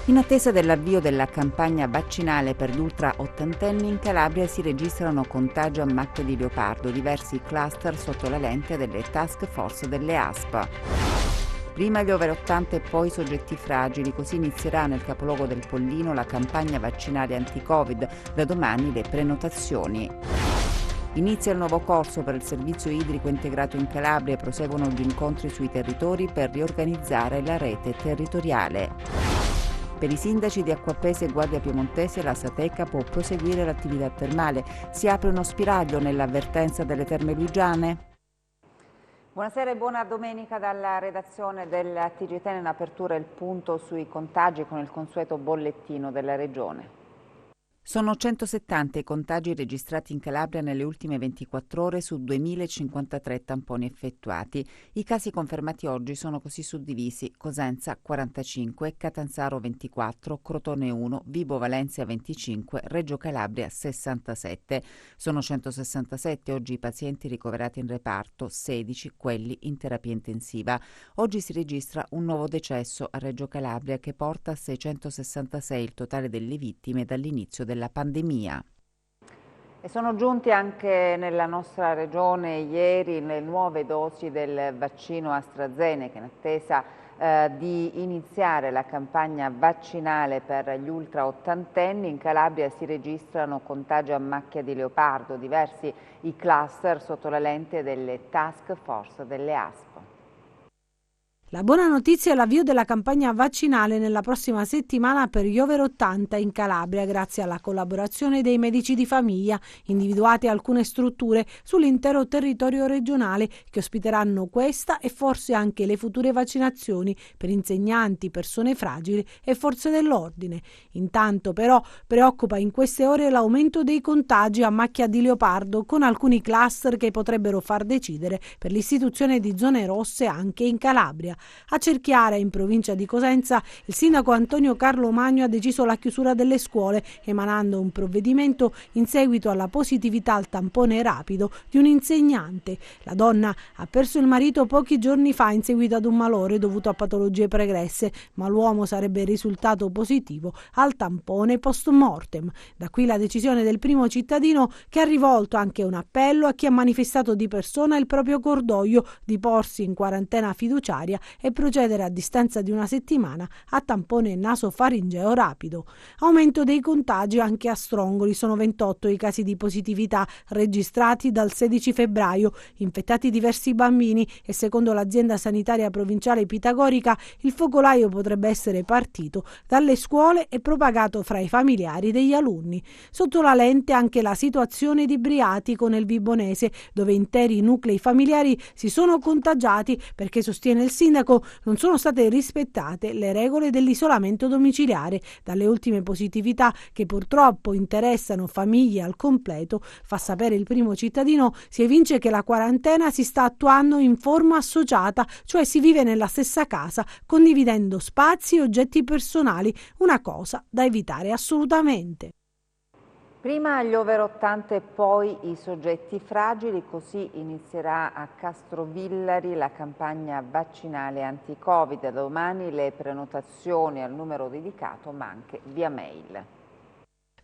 In attesa dell'avvio della campagna vaccinale per gli ultra ottantenni, in Calabria si registrano contagi a macchia di leopardo, diversi cluster sotto la lente delle task force delle ASP. Prima gli over 80 e poi i soggetti fragili, così inizierà nel capoluogo del Pollino la campagna vaccinale anti-Covid, da domani le prenotazioni. Inizia il nuovo corso per il servizio idrico integrato in Calabria e proseguono gli incontri sui territori per riorganizzare la rete territoriale. Per i sindaci di Acquapese e Guardia Piemontese la Sateca può proseguire l'attività termale. Si apre uno spiraglio nell'avvertenza delle Terme Luggiane? Buonasera e buona domenica dalla redazione del TGT. In apertura il punto sui contagi con il consueto bollettino della Regione. Sono 170 i contagi registrati in Calabria nelle ultime 24 ore su 2053 tamponi effettuati. I casi confermati oggi sono così suddivisi: Cosenza 45, Catanzaro 24, Crotone 1, Vibo Valencia 25, Reggio Calabria 67. Sono 167 oggi i pazienti ricoverati in reparto, 16 quelli in terapia intensiva. Oggi si registra un nuovo decesso a Reggio Calabria che porta a 666 il totale delle vittime dall'inizio della pandemia. E sono giunti anche nella nostra regione ieri le nuove dosi del vaccino AstraZeneca in attesa di iniziare la campagna vaccinale per gli ultra ottantenni. In Calabria si registrano contagi a macchia di leopardo, diversi i cluster sotto la lente delle task force delle ASP. La buona notizia è l'avvio della campagna vaccinale nella prossima settimana per gli over 80 in Calabria, grazie alla collaborazione dei medici di famiglia, individuate alcune strutture sull'intero territorio regionale che ospiteranno questa e forse anche le future vaccinazioni per insegnanti, persone fragili e forze dell'ordine. Intanto però preoccupa in queste ore l'aumento dei contagi a macchia di leopardo, con alcuni cluster che potrebbero far decidere per l'istituzione di zone rosse anche in Calabria. A Cerchiara, in provincia di Cosenza, il sindaco Antonio Carlo Magno ha deciso la chiusura delle scuole, emanando un provvedimento in seguito alla positività al tampone rapido di un insegnante. La donna ha perso il marito pochi giorni fa in seguito ad un malore dovuto a patologie pregresse, ma l'uomo sarebbe risultato positivo al tampone post mortem. Da qui la decisione del primo cittadino, che ha rivolto anche un appello a chi ha manifestato di persona il proprio cordoglio di porsi in quarantena fiduciaria e procedere a distanza di una settimana a tampone nasofaringeo rapido. Aumento dei contagi anche a Strongoli, sono 28 i casi di positività registrati dal 16 febbraio, infettati diversi bambini e secondo l'azienda sanitaria provinciale pitagorica il focolaio potrebbe essere partito dalle scuole e propagato fra i familiari degli alunni. Sotto la lente anche la situazione di Briatico nel Vibonese, dove interi nuclei familiari si sono contagiati perché, sostiene il sindaco, non sono state rispettate le regole dell'isolamento domiciliare. Dalle ultime positività, che purtroppo interessano famiglie al completo, fa sapere il primo cittadino, si evince che la quarantena si sta attuando in forma associata, cioè si vive nella stessa casa condividendo spazi e oggetti personali, una cosa da evitare assolutamente. Prima gli over 80 e poi i soggetti fragili, così inizierà a Castrovillari la campagna vaccinale anti-Covid. Da domani le prenotazioni al numero dedicato, ma anche via mail.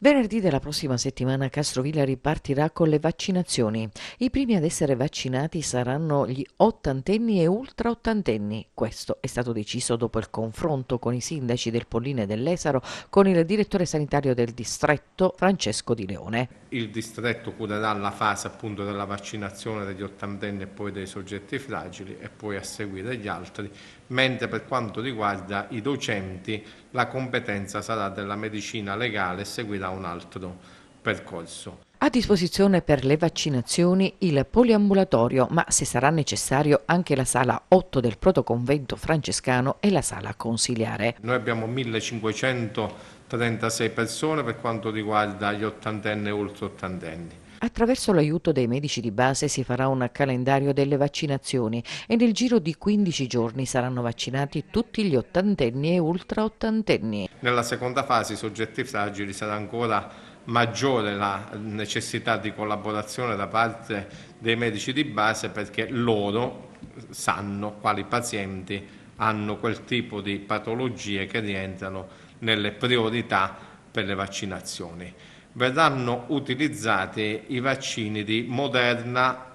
Venerdì della prossima settimana Castrovillari partirà con le vaccinazioni. I primi ad essere vaccinati saranno gli ottantenni e ultra ottantenni. Questo è stato deciso dopo il confronto con i sindaci del Pollino e dell'Esaro, con il direttore sanitario del distretto Francesco Di Leone. Il distretto curerà la fase appunto della vaccinazione degli ottantenni e poi dei soggetti fragili e poi a seguire gli altri, mentre per quanto riguarda i docenti la competenza sarà della medicina legale e seguirà un altro percorso. A disposizione per le vaccinazioni il poliambulatorio, ma se sarà necessario anche la sala 8 del protoconvento francescano e la sala consiliare. Noi abbiamo 1536 persone per quanto riguarda gli ottantenni e ultra ottantenni. Attraverso l'aiuto dei medici di base si farà un calendario delle vaccinazioni e nel giro di 15 giorni saranno vaccinati tutti gli ottantenni e ultra ottantenni. Nella seconda fase i soggetti fragili sarà ancora maggiore la necessità di collaborazione da parte dei medici di base, perché loro sanno quali pazienti hanno quel tipo di patologie che rientrano nelle priorità per le vaccinazioni. Verranno utilizzati i vaccini di Moderna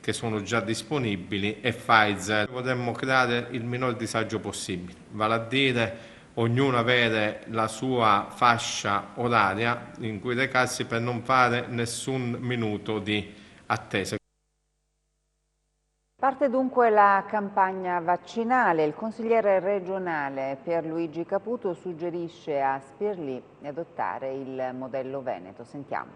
che sono già disponibili e Pfizer. Vorremmo creare il minor disagio possibile, vale a dire ognuno avere la sua fascia oraria in cui recarsi per non fare nessun minuto di attesa. Parte dunque la campagna vaccinale. Il consigliere regionale Pierluigi Caputo suggerisce a Spirlì di adottare il modello Veneto. Sentiamo.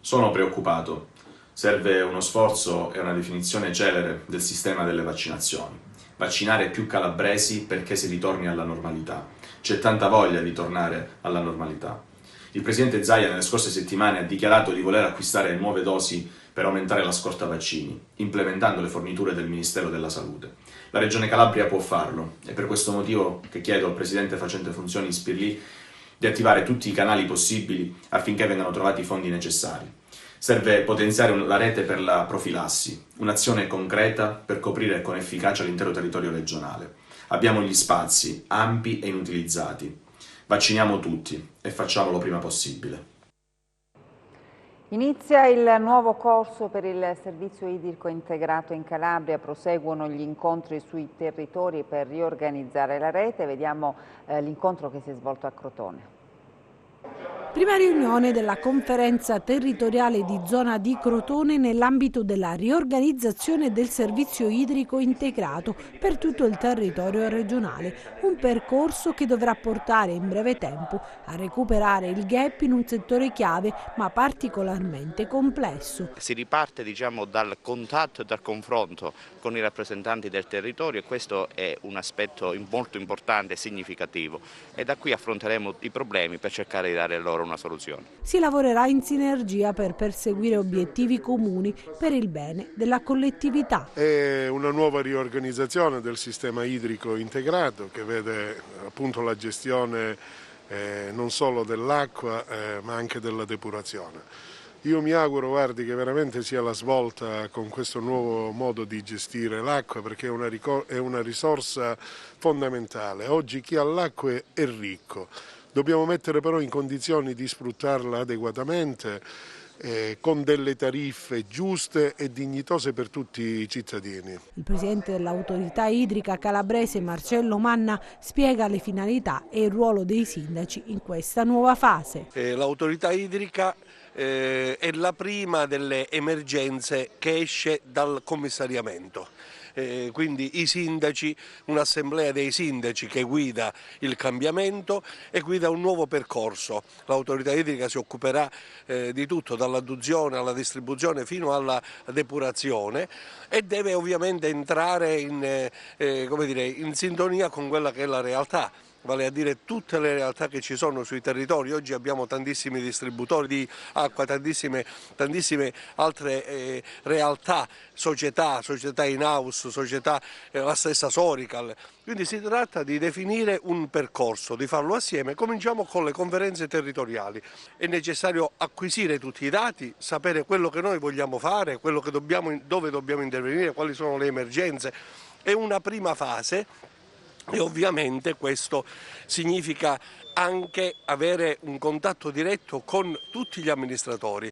Sono preoccupato. Serve uno sforzo e una definizione celere del sistema delle vaccinazioni. Vaccinare più calabresi perché si ritorni alla normalità. C'è tanta voglia di tornare alla normalità. Il presidente Zaia nelle scorse settimane ha dichiarato di voler acquistare nuove dosi per aumentare la scorta vaccini, implementando le forniture del Ministero della Salute. La Regione Calabria può farlo, è per questo motivo che chiedo al Presidente facente funzioni Spirlì di attivare tutti i canali possibili affinché vengano trovati i fondi necessari. Serve potenziare la rete per la profilassi, un'azione concreta per coprire con efficacia l'intero territorio regionale. Abbiamo gli spazi ampi e inutilizzati. Vacciniamo tutti e facciamolo prima possibile. Inizia il nuovo corso per il servizio idrico integrato in Calabria, proseguono gli incontri sui territori per riorganizzare la rete. Vediamo l'incontro che si è svolto a Crotone. Prima riunione della conferenza territoriale di zona di Crotone nell'ambito della riorganizzazione del servizio idrico integrato per tutto il territorio regionale, un percorso che dovrà portare in breve tempo a recuperare il gap in un settore chiave ma particolarmente complesso. Si riparte dal contatto e dal confronto con i rappresentanti del territorio e questo è un aspetto molto importante e significativo e da qui affronteremo i problemi per cercare di dare loro una soluzione. Si lavorerà in sinergia per perseguire obiettivi comuni per il bene della collettività. È una nuova riorganizzazione del sistema idrico integrato che vede appunto la gestione non solo dell'acqua ma anche della depurazione. Io mi auguro, guardi, che veramente sia la svolta con questo nuovo modo di gestire l'acqua perché è una risorsa fondamentale. Oggi chi ha l'acqua è ricco. Dobbiamo mettere però in condizioni di sfruttarla adeguatamente con delle tariffe giuste e dignitose per tutti i cittadini. Il presidente dell'autorità idrica calabrese Marcello Manna spiega le finalità e il ruolo dei sindaci in questa nuova fase. L'autorità idrica è la prima delle emergenze che esce dal commissariamento. Quindi i sindaci, un'assemblea dei sindaci che guida il cambiamento e guida un nuovo percorso. L'autorità idrica si occuperà di tutto, dall'adduzione alla distribuzione fino alla depurazione e deve ovviamente entrare in sintonia con quella che è la realtà. Vale a dire tutte le realtà che ci sono sui territori. Oggi abbiamo tantissimi distributori di acqua, tantissime altre realtà, società in house, società, la stessa Sorical. Quindi si tratta di definire un percorso, di farlo assieme. Cominciamo con le conferenze territoriali. È necessario acquisire tutti i dati, sapere quello che noi vogliamo fare, dove dobbiamo intervenire, quali sono le emergenze. È una prima fase. E ovviamente questo significa anche avere un contatto diretto con tutti gli amministratori.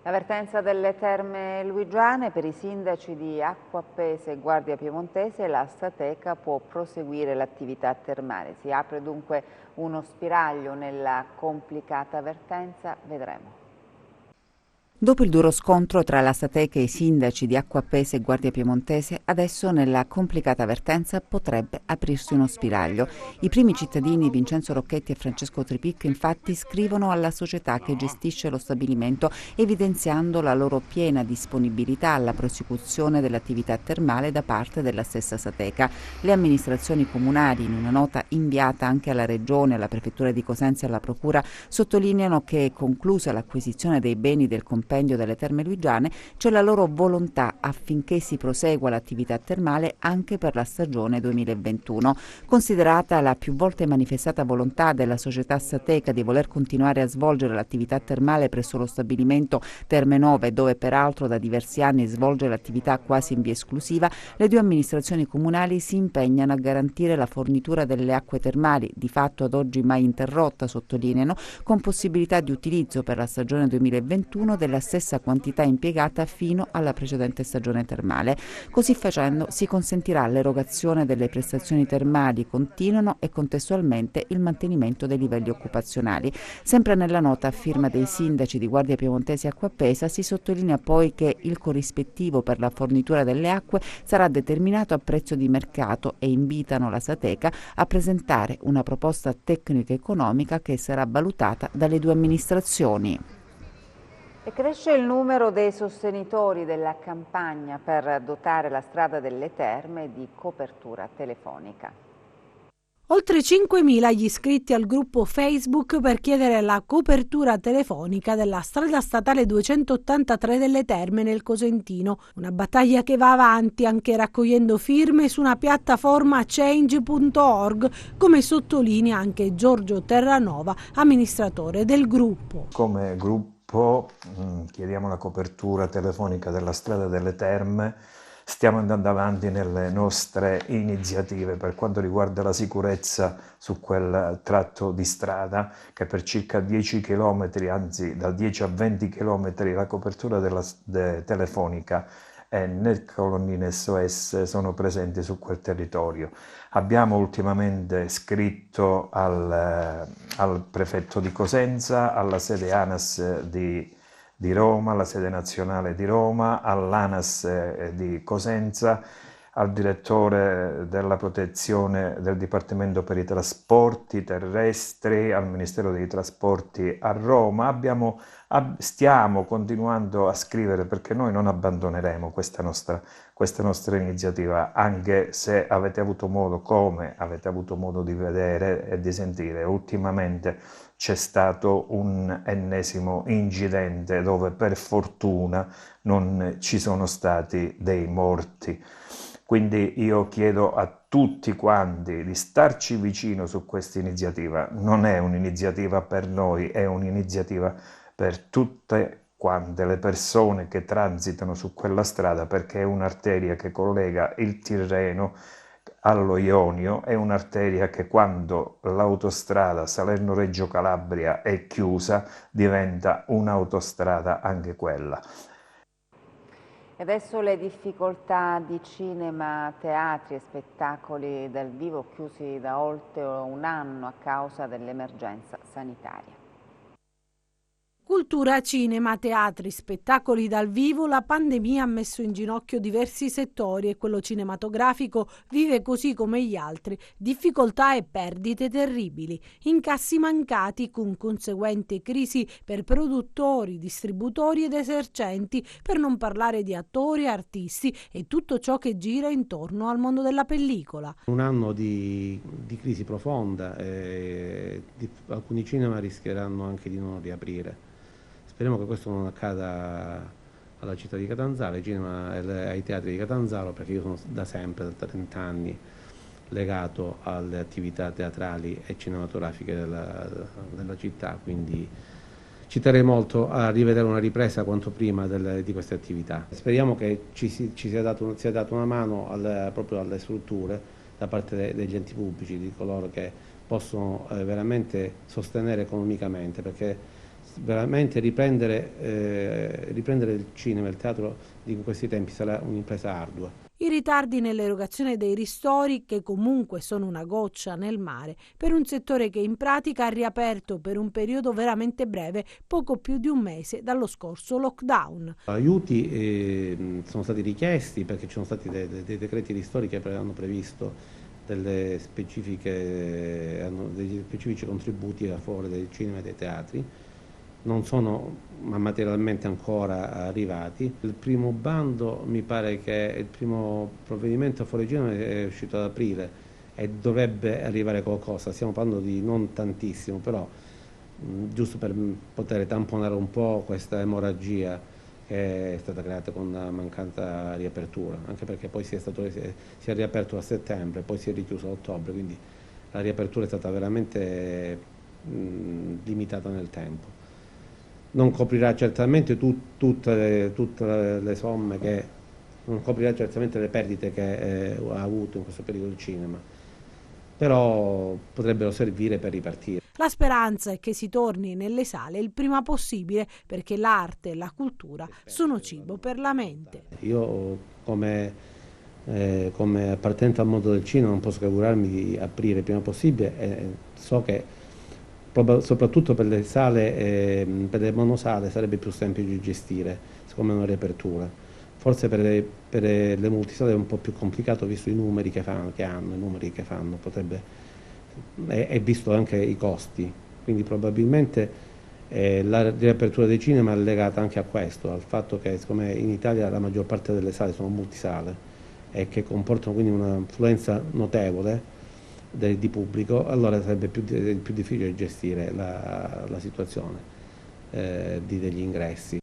L'avvertenza delle Terme Luigiane per i sindaci di Acqua Appese e Guardia Piemontese, la Sateca può proseguire l'attività termale. Si apre dunque uno spiraglio nella complicata vertenza, vedremo. Dopo il duro scontro tra la Sateca e i sindaci di Acqua Appese e Guardia Piemontese, adesso nella complicata vertenza potrebbe aprirsi uno spiraglio. I primi cittadini Vincenzo Rocchetti e Francesco Tripicco infatti scrivono alla società che gestisce lo stabilimento evidenziando la loro piena disponibilità alla prosecuzione dell'attività termale da parte della stessa Sateca. Le amministrazioni comunali, in una nota inviata anche alla Regione, alla Prefettura di Cosenza e alla Procura, sottolineano che conclusa l'acquisizione dei beni del compendio compendio delle Terme Luigiane c'è la loro volontà affinché si prosegua l'attività termale anche per la stagione 2021. Considerata la più volte manifestata volontà della società Sateca di voler continuare a svolgere l'attività termale presso lo stabilimento Terme Nove, dove peraltro da diversi anni svolge l'attività quasi in via esclusiva, le due amministrazioni comunali si impegnano a garantire la fornitura delle acque termali, di fatto ad oggi mai interrotta, sottolineano, con possibilità di utilizzo per la stagione 2021 della stessa quantità impiegata fino alla precedente stagione termale. Così facendo si consentirà l'erogazione delle prestazioni termali continuano e contestualmente il mantenimento dei livelli occupazionali. Sempre nella nota a firma dei sindaci di Guardia Piemontese e Acquapesa si sottolinea poi che il corrispettivo per la fornitura delle acque sarà determinato a prezzo di mercato e invitano la Sateca a presentare una proposta tecnico-economica che sarà valutata dalle due amministrazioni. E cresce il numero dei sostenitori della campagna per dotare la strada delle Terme di copertura telefonica. Oltre 5.000 gli iscritti al gruppo Facebook per chiedere la copertura telefonica della strada statale 283 delle Terme nel Cosentino, una battaglia che va avanti anche raccogliendo firme su una piattaforma change.org, come sottolinea anche Giorgio Terranova, amministratore del gruppo. Come gruppo chiediamo la copertura telefonica della strada delle Terme. Stiamo andando avanti nelle nostre iniziative per quanto riguarda la sicurezza su quel tratto di strada che per circa 10 km, anzi da 10 a 20 km, la copertura telefonica e le colonnine SOS sono presenti su quel territorio. Abbiamo ultimamente scritto al prefetto di Cosenza, alla sede ANAS di Roma, alla sede nazionale di Roma, all'ANAS di Cosenza, al direttore della protezione del Dipartimento per i Trasporti Terrestri, al Ministero dei Trasporti a Roma. Stiamo continuando a scrivere perché noi non abbandoneremo questa nostra iniziativa, anche se avete avuto modo di vedere e di sentire ultimamente c'è stato un ennesimo incidente dove per fortuna non ci sono stati dei morti. Quindi io chiedo a tutti quanti di starci vicino su questa iniziativa. Non è un'iniziativa per noi, è un'iniziativa per tutte quante le persone che transitano su quella strada, perché è un'arteria che collega il Tirreno allo Ionio, è un'arteria che quando l'autostrada Salerno-Reggio Calabria è chiusa diventa un'autostrada anche quella. E adesso le difficoltà di cinema, teatri e spettacoli dal vivo chiusi da oltre un anno a causa dell'emergenza sanitaria. Cultura, cinema, teatri, spettacoli dal vivo, la pandemia ha messo in ginocchio diversi settori e quello cinematografico vive così come gli altri difficoltà e perdite terribili, incassi mancati con conseguente crisi per produttori, distributori ed esercenti, per non parlare di attori, artisti e tutto ciò che gira intorno al mondo della pellicola. Un anno di crisi profonda, alcuni cinema rischieranno anche di non riaprire. Speriamo che questo non accada alla città di Catanzaro, ai teatri di Catanzaro, perché io sono da sempre, da 30 anni, legato alle attività teatrali e cinematografiche della città, quindi ci terrei molto a rivedere una ripresa quanto prima di queste attività. Speriamo che ci sia data una mano proprio alle strutture da parte degli enti pubblici, di coloro che possono veramente sostenere economicamente, perché veramente riprendere il cinema e il teatro in questi tempi sarà un'impresa ardua. I ritardi nell'erogazione dei ristori, che comunque sono una goccia nel mare, per un settore che in pratica ha riaperto per un periodo veramente breve, poco più di un mese dallo scorso lockdown. Aiuti sono stati richiesti perché ci sono stati dei decreti ristori che hanno previsto degli specifici contributi a favore del cinema e dei teatri. Non sono materialmente ancora arrivati. Il primo bando, mi pare che il primo provvedimento a favore del cinema è uscito ad aprile e dovrebbe arrivare qualcosa, stiamo parlando di non tantissimo, però giusto per poter tamponare un po' questa emorragia che è stata creata con la mancata riapertura, anche perché poi si è riaperto a settembre, poi si è richiuso a ottobre, quindi la riapertura è stata veramente limitata nel tempo. Non coprirà certamente tutte le somme non coprirà certamente le perdite che ha avuto in questo periodo il cinema, però potrebbero servire per ripartire. La speranza è che si torni nelle sale il prima possibile, perché l'arte e la cultura sono cibo per la mente. Io come appartenente al mondo del cinema non posso che augurarmi di aprire il prima possibile e so che soprattutto per le sale, per le monosale sarebbe più semplice gestire, siccome è una riapertura. Forse per le multisale è un po' più complicato visto i numeri che fanno, e visto anche i costi. Quindi probabilmente la riapertura dei cinema è legata anche a questo, al fatto che siccome in Italia la maggior parte delle sale sono multisale e che comportano quindi un'affluenza notevole di pubblico, allora sarebbe più difficile gestire la situazione degli ingressi.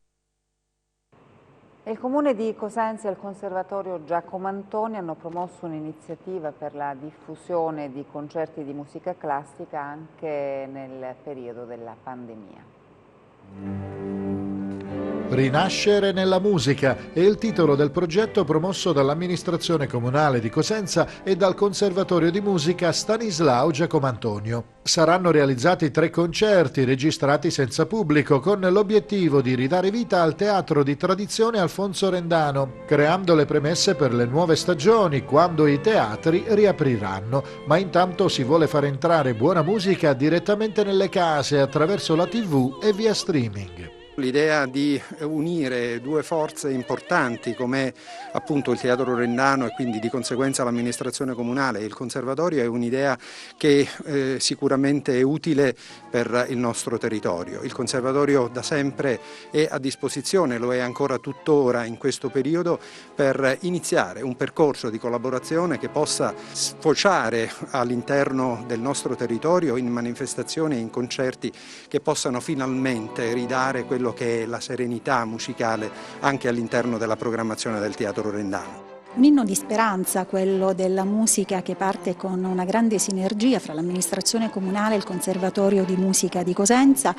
Il Comune di Cosenza e il Conservatorio Giacomo Antoni hanno promosso un'iniziativa per la diffusione di concerti di musica classica anche nel periodo della pandemia. Rinascere nella musica è il titolo del progetto promosso dall'amministrazione comunale di Cosenza e dal Conservatorio di musica Stanislao Giacomo Antonio. Saranno realizzati 3 concerti registrati senza pubblico con l'obiettivo di ridare vita al teatro di tradizione Alfonso Rendano, creando le premesse per le nuove stagioni quando i teatri riapriranno, ma intanto si vuole far entrare buona musica direttamente nelle case attraverso la TV e via streaming. L'idea di unire 2 forze importanti come appunto il Teatro Rendano e quindi di conseguenza l'amministrazione comunale e il conservatorio è un'idea che sicuramente è utile per il nostro territorio. Il conservatorio da sempre è a disposizione, lo è ancora tuttora in questo periodo, per iniziare un percorso di collaborazione che possa sfociare all'interno del nostro territorio in manifestazioni e in concerti che possano finalmente ridare quello che è la serenità musicale anche all'interno della programmazione del Teatro Rendano. Un inno di speranza, quello della musica, che parte con una grande sinergia fra l'amministrazione comunale e il Conservatorio di musica di Cosenza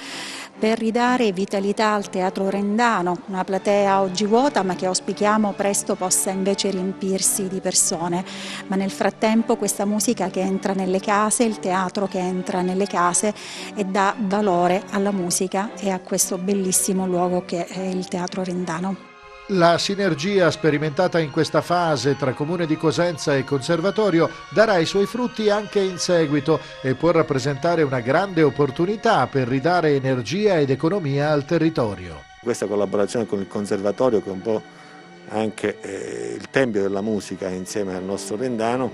per ridare vitalità al Teatro Rendano, una platea oggi vuota ma che auspichiamo presto possa invece riempirsi di persone. Ma nel frattempo questa musica che entra nelle case, il teatro che entra nelle case e dà valore alla musica e a questo bellissimo luogo che è il Teatro Rendano. La sinergia sperimentata in questa fase tra Comune di Cosenza e Conservatorio darà i suoi frutti anche in seguito e può rappresentare una grande opportunità per ridare energia ed economia al territorio. Questa collaborazione con il Conservatorio, che è un po' anche il tempio della musica insieme al nostro Rendano,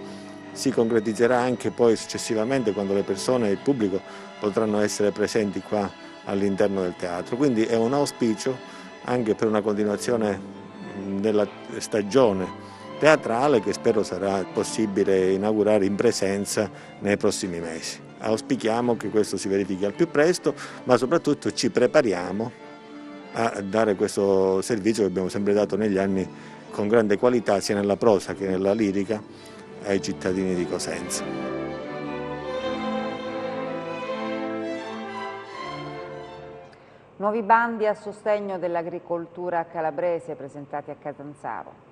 si concretizzerà anche poi successivamente quando le persone e il pubblico potranno essere presenti qua all'interno del teatro. Quindi è un auspicio anche per una continuazione della stagione teatrale che spero sarà possibile inaugurare in presenza nei prossimi mesi. Auspichiamo che questo si verifichi al più presto, ma soprattutto ci prepariamo a dare questo servizio che abbiamo sempre dato negli anni con grande qualità sia nella prosa che nella lirica ai cittadini di Cosenza. Nuovi bandi a sostegno dell'agricoltura calabrese presentati a Catanzaro.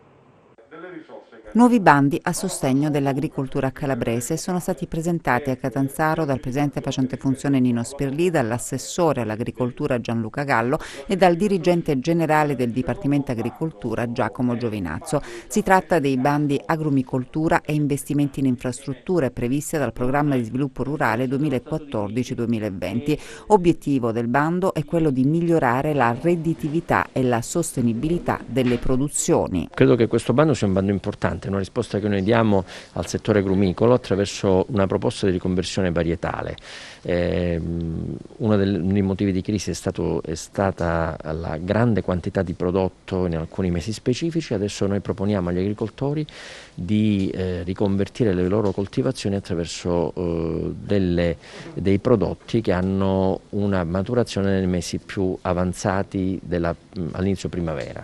Nuovi bandi a sostegno dell'agricoltura calabrese sono stati presentati a Catanzaro dal presidente facente funzione Nino Spirlì, dall'assessore all'agricoltura Gianluca Gallo e dal dirigente generale del Dipartimento Agricoltura Giacomo Giovinazzo. Si tratta dei bandi agrumicoltura e investimenti in infrastrutture previsti dal programma di sviluppo rurale 2014-2020. Obiettivo del bando è quello di migliorare la redditività e la sostenibilità delle produzioni. Credo che questo bando sia questo è un bando importante, una risposta che noi diamo al settore agrumicolo attraverso una proposta di riconversione varietale. Uno dei motivi di crisi è stata la grande quantità di prodotto in alcuni mesi specifici. Adesso noi proponiamo agli agricoltori di riconvertire le loro coltivazioni attraverso dei prodotti che hanno una maturazione nei mesi più avanzati all'inizio primavera.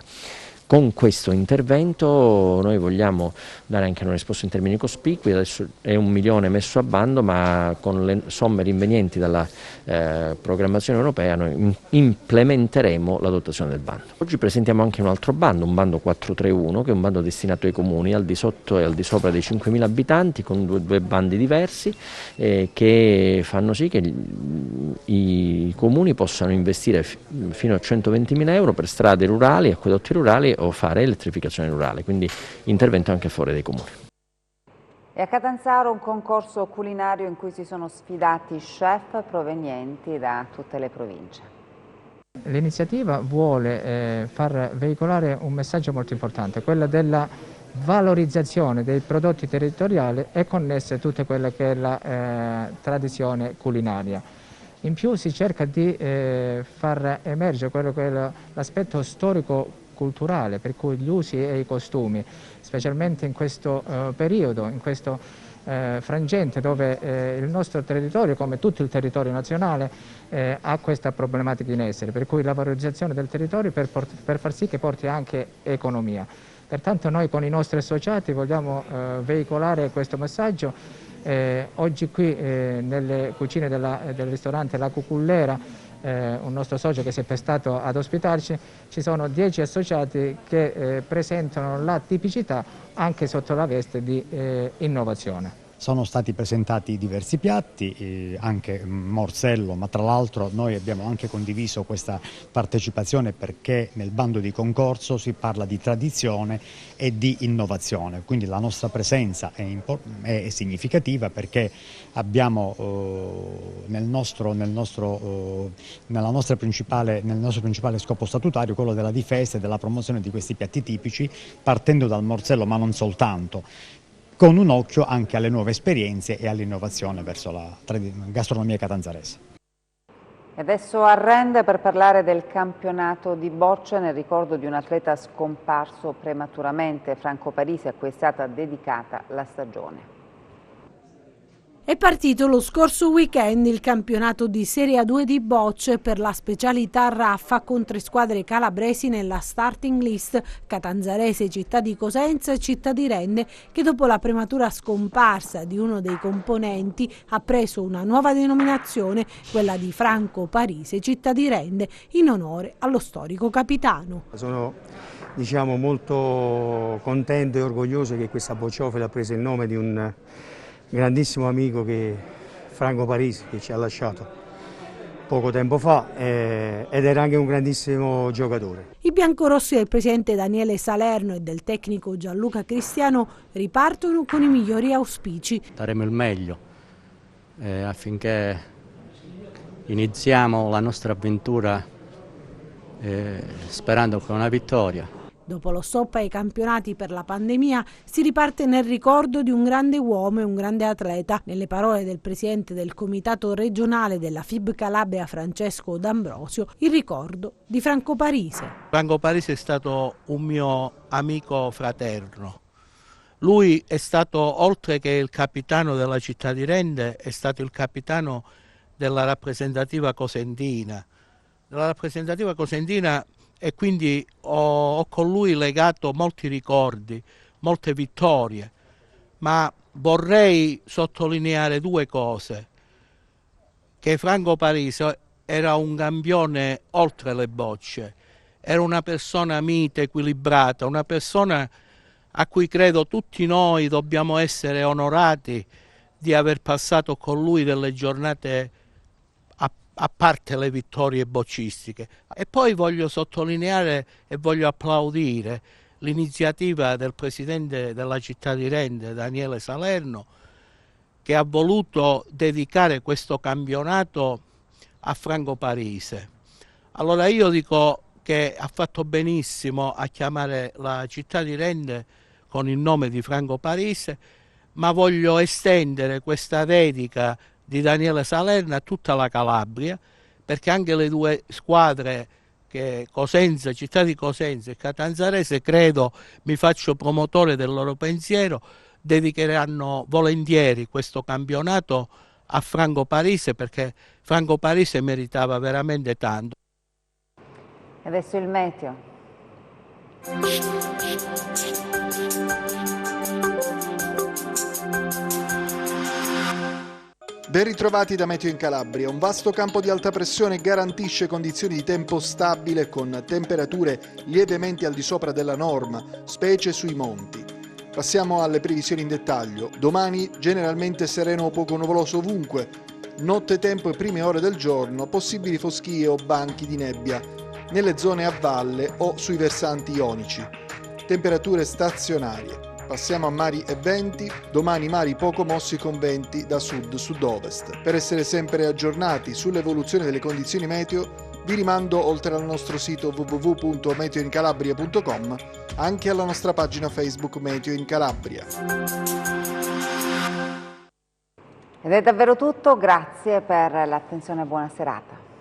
Con questo intervento noi vogliamo dare anche una risposta in termini cospicui. Adesso è 1 milione messo a bando, ma con le somme rinvenienti dalla programmazione europea noi implementeremo la dotazione del bando. Oggi presentiamo anche un altro bando, un bando 431, che è un bando destinato ai comuni al di sotto e al di sopra dei 5.000 abitanti, con due bandi diversi che fanno sì che i comuni possano investire fino a 120.000 euro per strade rurali, acquedotti rurali o fare elettrificazione rurale, quindi intervento anche a favore dei comuni. E a Catanzaro un concorso culinario in cui si sono sfidati chef provenienti da tutte le province. L'iniziativa vuole far veicolare un messaggio molto importante, quello della valorizzazione dei prodotti territoriali e connesse a tutta quella che è la tradizione culinaria. In più si cerca di far emergere quello che è l'aspetto storico-culturale, per cui gli usi e i costumi, specialmente in questo periodo, in questo frangente dove il nostro territorio, come tutto il territorio nazionale, ha questa problematica in essere, per cui la valorizzazione del territorio per far sì che porti anche economia. Pertanto noi con i nostri associati vogliamo veicolare questo messaggio. Oggi qui nelle cucine del ristorante La Cucullera, un nostro socio che si è prestato ad ospitarci, ci sono 10 associati che presentano la tipicità anche sotto la veste di innovazione. Sono stati presentati diversi piatti, anche morsello, ma tra l'altro noi abbiamo anche condiviso questa partecipazione perché nel bando di concorso si parla di tradizione e di innovazione, quindi la nostra presenza è significativa perché abbiamo nel nostro principale scopo statutario quello della difesa e della promozione di questi piatti tipici, partendo dal morsello ma non soltanto, con un occhio anche alle nuove esperienze e all'innovazione verso la gastronomia catanzarese. E adesso a Rende per parlare del campionato di bocce nel ricordo di un atleta scomparso prematuramente, Franco Parisi, a cui è stata dedicata la stagione. È partito lo scorso weekend il campionato di Serie A2 di bocce per la specialità raffa con 3 squadre calabresi nella starting list: Catanzarese, Città di Cosenza e Città di Rende, che dopo la prematura scomparsa di uno dei componenti ha preso una nuova denominazione, quella di Franco Parisi, Città di Rende, in onore allo storico capitano. Sono molto contento e orgoglioso che questa bocciofila ha preso il nome di un grandissimo amico, Franco Parisi, che ci ha lasciato poco tempo fa ed era anche un grandissimo giocatore. I biancorossi del presidente Daniele Salerno e del tecnico Gianluca Cristiano ripartono con i migliori auspici. Daremo il meglio affinché iniziamo la nostra avventura sperando con una vittoria. Dopo lo stop ai campionati per la pandemia si riparte nel ricordo di un grande uomo e un grande atleta. Nelle parole del presidente del comitato regionale della FIB Calabria, Francesco D'Ambrosio, il ricordo di Franco Parisi. Franco Parisi è stato un mio amico fraterno. Lui è stato, oltre che il capitano della città di Rende, è stato il capitano della rappresentativa cosentina. E quindi ho con lui legato molti ricordi, molte vittorie, ma vorrei sottolineare 2 cose: che Franco Parisi era un campione oltre le bocce, era una persona mite, equilibrata, una persona a cui credo tutti noi dobbiamo essere onorati di aver passato con lui delle giornate a parte le vittorie boccistiche. E poi voglio sottolineare e voglio applaudire l'iniziativa del presidente della città di Rende, Daniele Salerno, che ha voluto dedicare questo campionato a Franco Parisi. Allora io dico che ha fatto benissimo a chiamare la città di Rende con il nome di Franco Parise, ma voglio estendere questa dedica di Daniele Salerno a tutta la Calabria, perché anche le due squadre, che Cosenza, città di Cosenza e Catanzarese, credo, mi faccio promotore del loro pensiero, dedicheranno volentieri questo campionato a Franco Parise, perché Franco Parise meritava veramente tanto. Adesso il meteo. Ben ritrovati da Meteo in Calabria. Un vasto campo di alta pressione garantisce condizioni di tempo stabile con temperature lievemente al di sopra della norma, specie sui monti. Passiamo alle previsioni in dettaglio. Domani generalmente sereno o poco nuvoloso ovunque. Notte tempo e prime ore del giorno, possibili foschie o banchi di nebbia nelle zone a valle o sui versanti ionici. Temperature stazionarie. Passiamo a mari e venti, domani mari poco mossi con venti da sud-sud-ovest. Per essere sempre aggiornati sull'evoluzione delle condizioni meteo, vi rimando oltre al nostro sito www.meteoincalabria.com anche alla nostra pagina Facebook Meteo in Calabria. Ed è davvero tutto, grazie per l'attenzione e buona serata.